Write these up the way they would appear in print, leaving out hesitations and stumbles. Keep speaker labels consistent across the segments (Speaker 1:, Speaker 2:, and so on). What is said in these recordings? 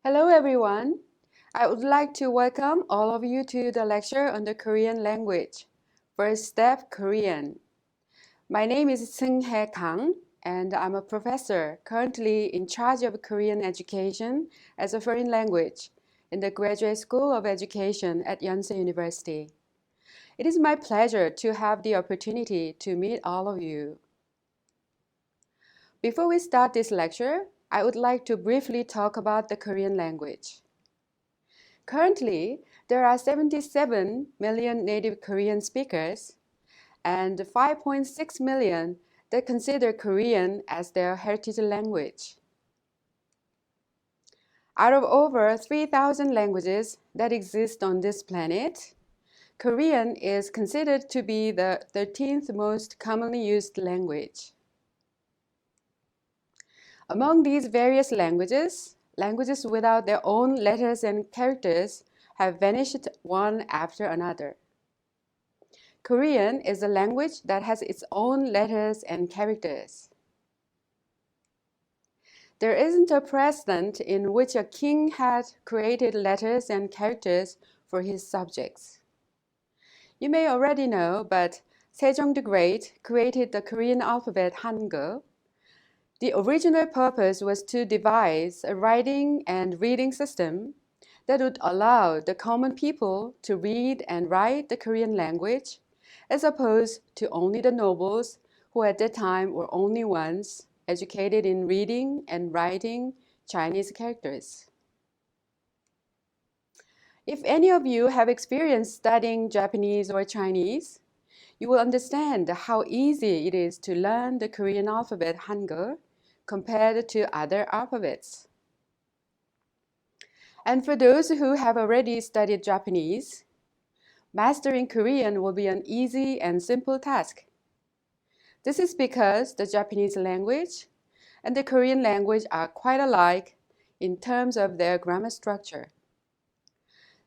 Speaker 1: Hello everyone. I would like to welcome all of you to the lecture on the Korean language. First step Korean. My name is Seung-hae Kang and I'm a professor currently in charge of Korean education as a foreign language in the Graduate School of Education at Yonsei University. It is my pleasure to have the opportunity to meet all of you. Before we start this lecture, I would like to briefly talk about the Korean language. Currently, there are 77 million native Korean speakers and 5.6 million that consider Korean as their heritage language. Out of over 3,000 languages that exist on this planet, Korean is considered to be the 13th most commonly used language. Among these various languages, languages without their own letters and characters have vanished one after another. Korean is a language that has its own letters and characters. There isn't a precedent in which a king had created letters and characters for his subjects. You may already know, but Sejong the Great created the Korean alphabet Hangul. The original purpose was to devise a writing and reading system that would allow the common people to read and write the Korean language, as opposed to only the nobles, who at that time were only ones educated in reading and writing Chinese characters. If any of you have experience studying Japanese or Chinese, you will understand how easy it is to learn the Korean alphabet Hangul compared to other alphabets. And for those who have already studied Japanese, mastering Korean will be an easy and simple task. This is because the Japanese language and the Korean language are quite alike in terms of their grammar structure.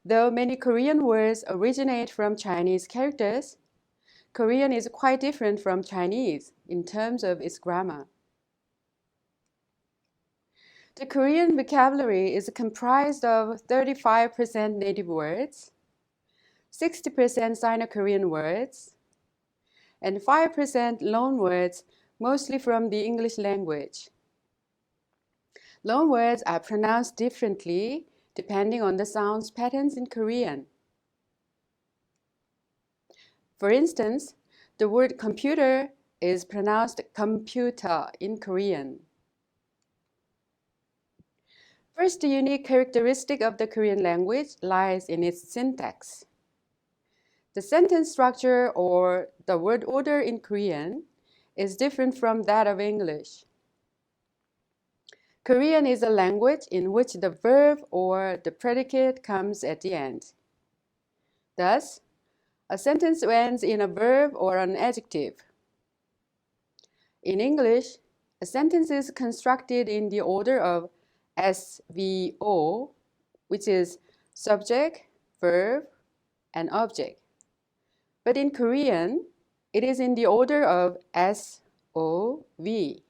Speaker 1: Though many Korean words originate from Chinese characters, Korean is quite different from Chinese in terms of its grammar. The Korean vocabulary is comprised of 35% native words, 60% Sino-Korean words, and 5% loan words, mostly from the English language. Loan words are pronounced differently depending on the sound patterns in Korean. For instance, the word computer is pronounced computer in Korean. First, the unique characteristic of the Korean language lies in its syntax. The sentence structure or the word order in Korean is different from that of English. Korean is a language in which the verb or the predicate comes at the end. Thus, a sentence ends in a verb or an adjective. In English, a sentence is constructed in the order of SVO, which is subject, verb, and object. But in Korean, it is in the order of SOV.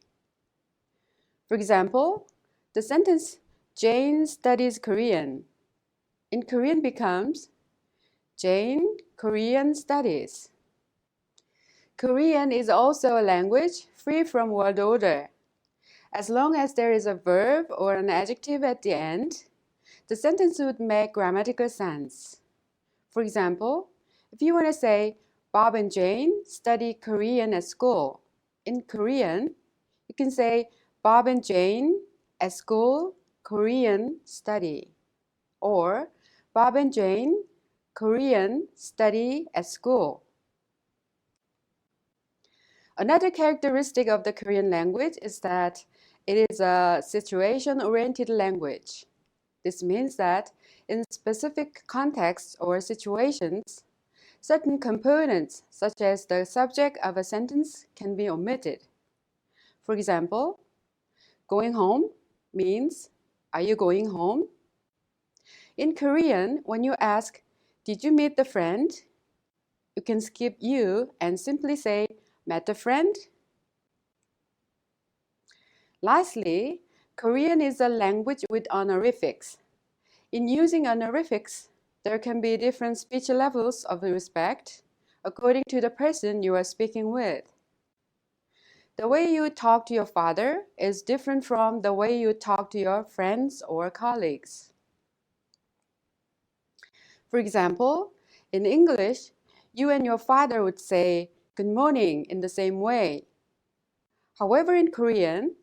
Speaker 1: For example, the sentence Jane studies Korean in Korean becomes Jane Korean studies. Korean is also a language free from word order. As long as there is a verb or an adjective at the end, the sentence would make grammatical sense. For example, if you want to say, Bob and Jane study Korean at school, in Korean, you can say, Bob and Jane at school Korean study, or Bob and Jane Korean study at school. Another characteristic of the Korean language is that it is a situation-oriented language. This means that in specific contexts or situations, certain components, such as the subject of a sentence, can be omitted. For example, going home means, are you going home? In Korean, when you ask, did you meet the friend? You can skip you and simply say, met a friend? Lastly, Korean is a language with honorifics. In using honorifics, there can be different speech levels of respect according to the person you are speaking with. The way you talk to your father is different from the way you talk to your friends or colleagues. For example, in English, you and your father would say good morning in the same way. However, in Korean,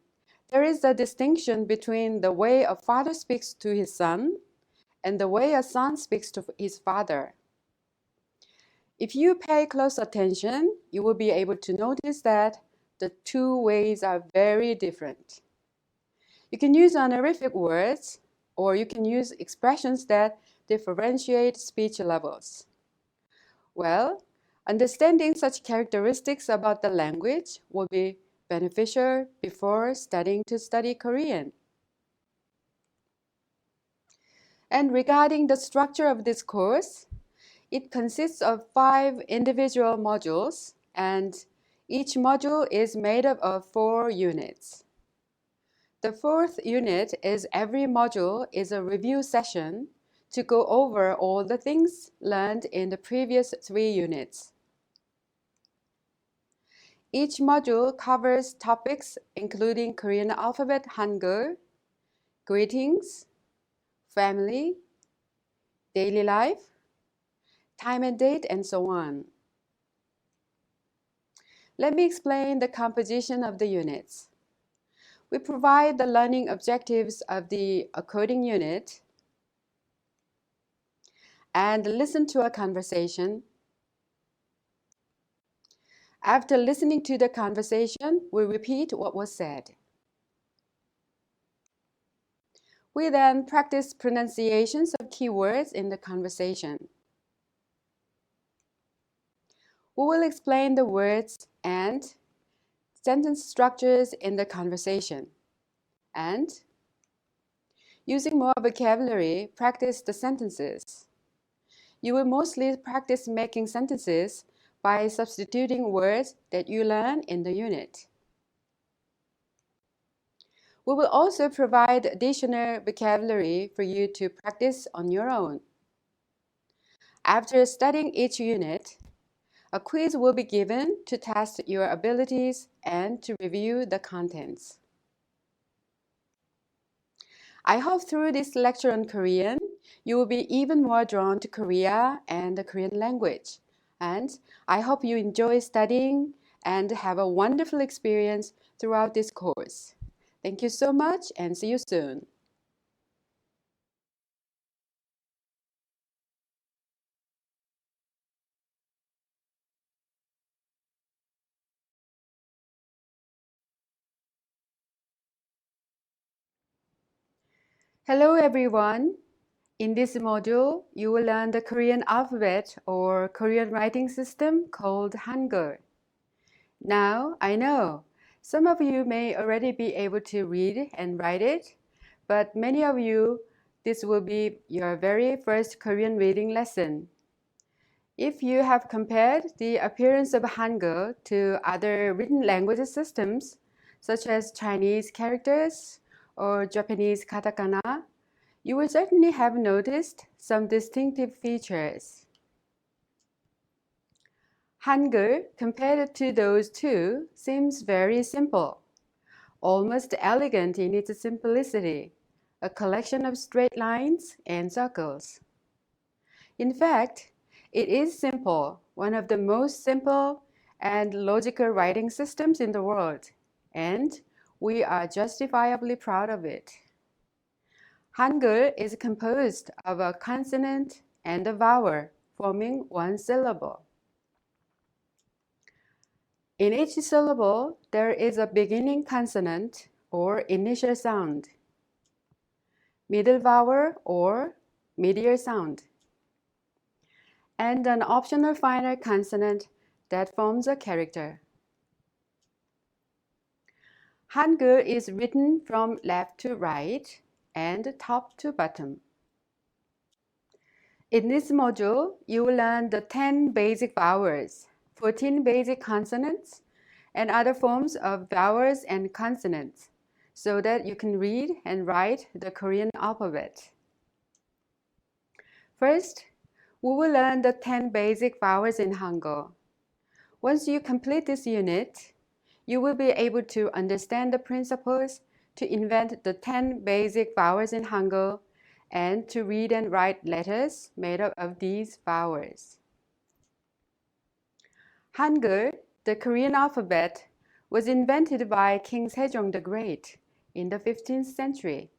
Speaker 1: there is a distinction between the way a father speaks to his son and the way a son speaks to his father. If you pay close attention, you will be able to notice that the two ways are very different. You can use honorific words, or you can use expressions that differentiate speech levels. Well, understanding such characteristics about the language will be beneficial before studying Korean. And regarding the structure of this course, it consists of 5 individual modules, and each module is made up of 4 units. The 4th unit is every module is a review session to go over all the things learned in the previous 3 units. Each module covers topics including Korean alphabet Hangul, greetings, family, daily life, time and date, and so on. Let me explain the composition of the units. We provide the learning objectives of the coding unit and listen to a conversation. After listening to the conversation, we repeat what was said. We then practice pronunciations of keywords in the conversation. We will explain the words and sentence structures in the conversation, and using more vocabulary, practice the sentences. You will mostly practice making sentences by substituting words that you learn in the unit. We will also provide additional vocabulary for you to practice on your own. After studying each unit, a quiz will be given to test your abilities and to review the contents. I hope through this lecture on Korean, you will be even more drawn to Korea and the Korean language. And I hope you enjoy studying and have a wonderful experience throughout this course. Thank you so much and see you soon. Hello everyone. In this module, you will learn the Korean alphabet or Korean writing system called Hangul. Now, I know some of you may already be able to read and write it, but many of you, this will be your very first Korean reading lesson. If you have compared the appearance of Hangul to other written language systems, such as Chinese characters or Japanese katakana, you will certainly have noticed some distinctive features. Hangul, compared to those two, seems very simple, almost elegant in its simplicity, a collection of straight lines and circles. In fact, it is simple, one of the most simple and logical writing systems in the world, and we are justifiably proud of it. Hangul is composed of a consonant and a vowel, forming one syllable. In each syllable, there is a beginning consonant or initial sound, middle vowel or medial sound, and an optional final consonant that forms a character. Hangul is written from left to right and top to bottom. In this module, you will learn the 10 basic vowels, 14 basic consonants, and other forms of vowels and consonants, so that you can read and write the Korean alphabet. First, we will learn the 10 basic vowels in Hangul. Once you complete this unit, you will be able to understand the principles to invent the 10 basic vowels in Hangul and to read and write letters made up of these vowels. Hangul, the Korean alphabet, was invented by King Sejong the Great in the 15th century.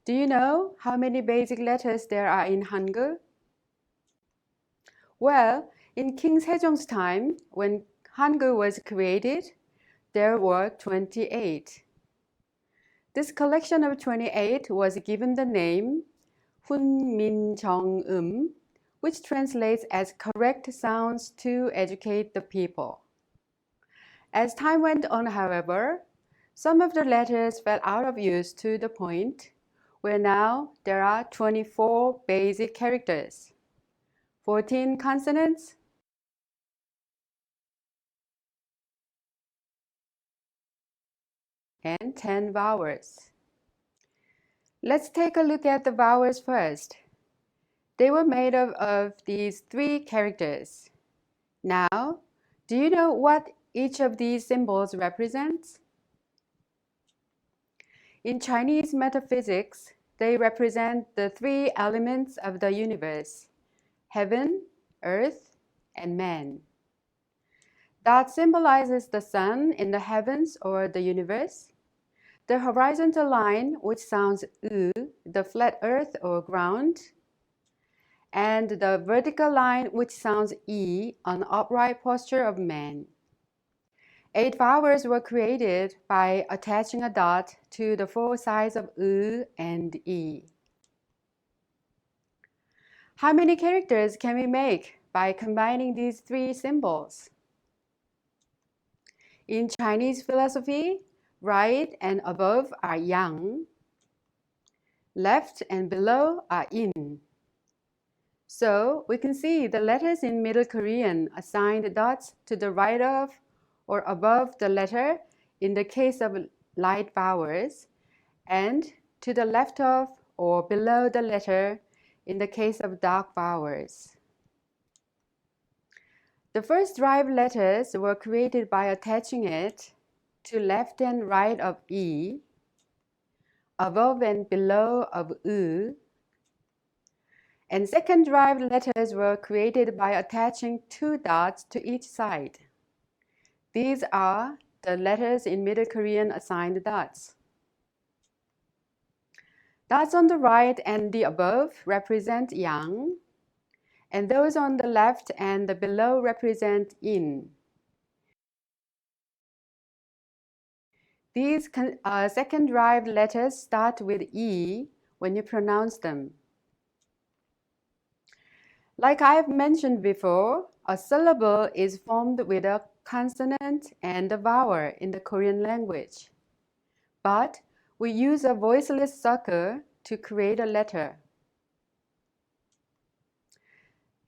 Speaker 1: Do you know how many basic letters there are in Hangul? Well, in King Sejong's time, when Hangul was created, there were 28. This collection of 28 was given the name 훈민정음, which translates as correct sounds to educate the people. As time went on, however, some of the letters fell out of use to the point where now there are 24 basic characters, 14 consonants, and 10 vowels. Let's take a look at the vowels first. They were made up of these 3 characters. Now, do you know what each of these symbols represents? In Chinese metaphysics, they represent the 3 elements of the universe: heaven, earth, and man. That symbolizes the sun in the heavens or the universe, the horizontal line, which sounds U, the flat earth or ground, and the vertical line, which sounds E, an upright posture of man. 8 vowels were created by attaching a dot to the 4 sides of U and E. How many characters can we make by combining these 3 symbols? In Chinese philosophy, right and above are yang, left and below are yin. So we can see the letters in Middle Korean assigned dots to the right of or above the letter in the case of light vowels, and to the left of or below the letter in the case of dark vowels. The first derived letters were created by attaching it to left and right of E, above and below of U, and second derived letters were created by attaching 2 dots to each side. These are the letters in Middle Korean assigned dots. Dots on the right and the above represent yang, and those on the left and the below represent yin. These second derived letters start with E when you pronounce them. Like I've mentioned before, a syllable is formed with a consonant and a vowel in the Korean language. But we use a voiceless sucker to create a letter.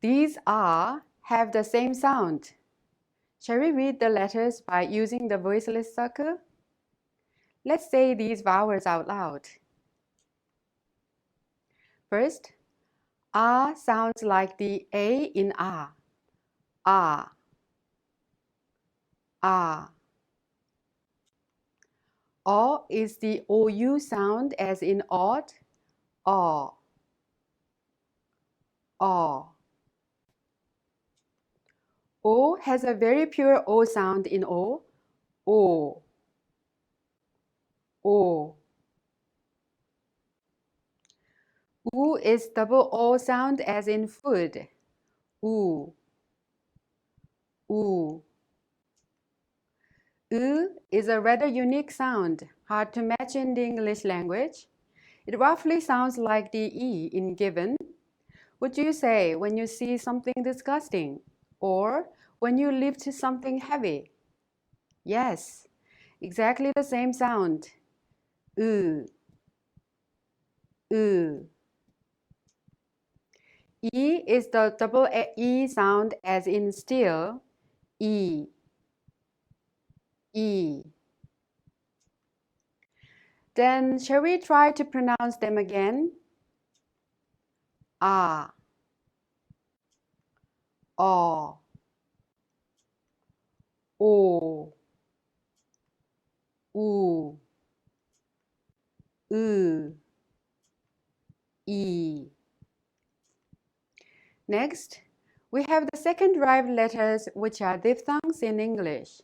Speaker 1: These R have the same sound. Shall we read the letters by using the voiceless sucker? Let's say these vowels out loud. First, R sounds like the A in ah. Ah. Ah. O is the OU sound as in odd. Aw. Aw. O has a very pure O sound in O. O. O. U is double O sound as in food. U. U. U is a rather unique sound, hard to match in the English language. It roughly sounds like the E in given. What do you say when you see something disgusting? Or when you lift something heavy? Yes, exactly the same sound. U. U. E is the double E sound as in still. E. E. Then shall we try to pronounce them again? Ah, o, o, u, e. Next, we have the second derived letters, which are diphthongs in English.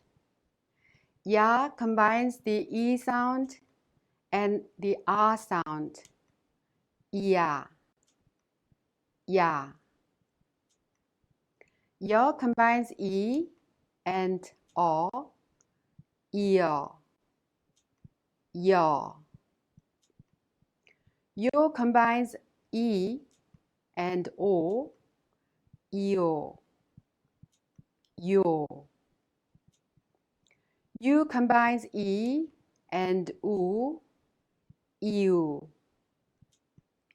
Speaker 1: Ya combines the E sound and the R sound. Ya, ya. Yo combines E and O, yo, yo. Yo combines E and O, yo, yo. U combines E and U, you,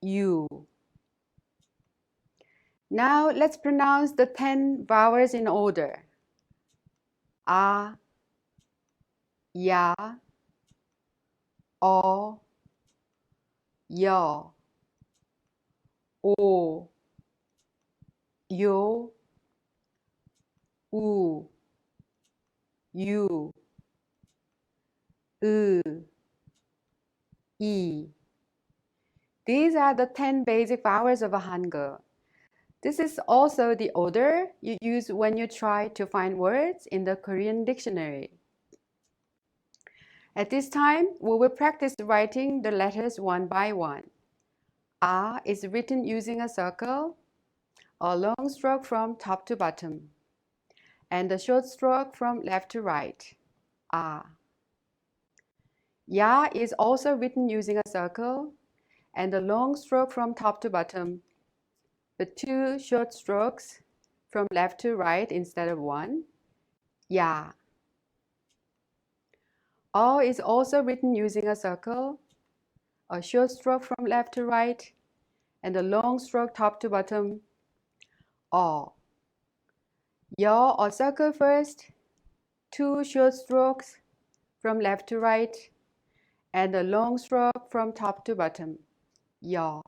Speaker 1: you. Now let's pronounce the 10 vowels in order. A, ya, o, yo, o, yo, u, you, e. These are the 10 basic vowels of Hangul. This is also the order you use when you try to find words in the Korean dictionary. At this time, we will practice writing the letters one by one. A is written using a circle, a long stroke from top to bottom, and a short stroke from left to right. A. Ya is also written using a circle and a long stroke from top to bottom, with 2 short strokes from left to right instead of 1. Ya. O is also written using a circle, a short stroke from left to right, and a long stroke top to bottom. O. Yo, a circle first, 2 short strokes from left to right, and a long stroke from top to bottom. Yo.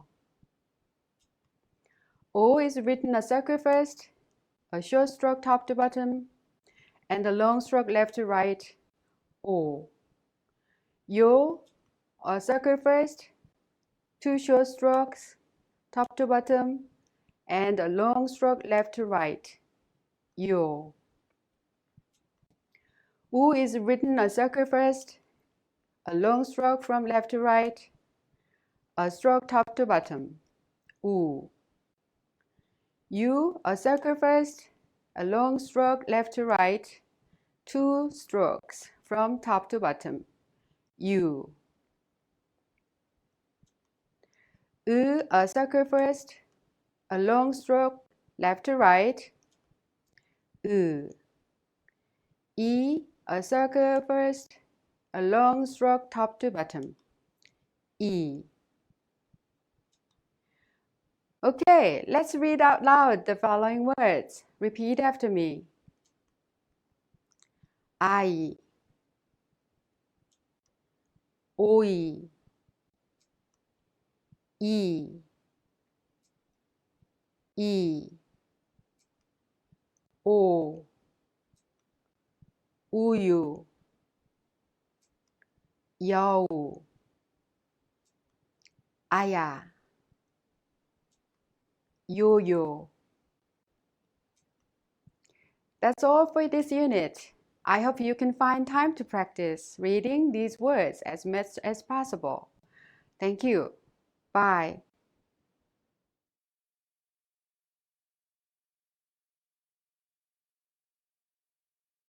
Speaker 1: O is written a circle first, a short stroke top to bottom, and a long stroke left to right. O. Yo, a circle first, 2 short strokes top to bottom, and a long stroke left to right. Yo. U is written a circle first, a long stroke from left to right, a stroke top to bottom. U. U, a circle first, a long stroke left to right, 2 strokes from top to bottom. U. A circle first, a long stroke left to right. E, a circle first, a long stroke top to bottom. E. Okay, let's read out loud the following words. Repeat after me. I, 오이, 이, 오, 우유, 여우, 아야, 요요. That's all for this unit. I hope you can find time to practice reading these words as much as possible. Thank you. Bye.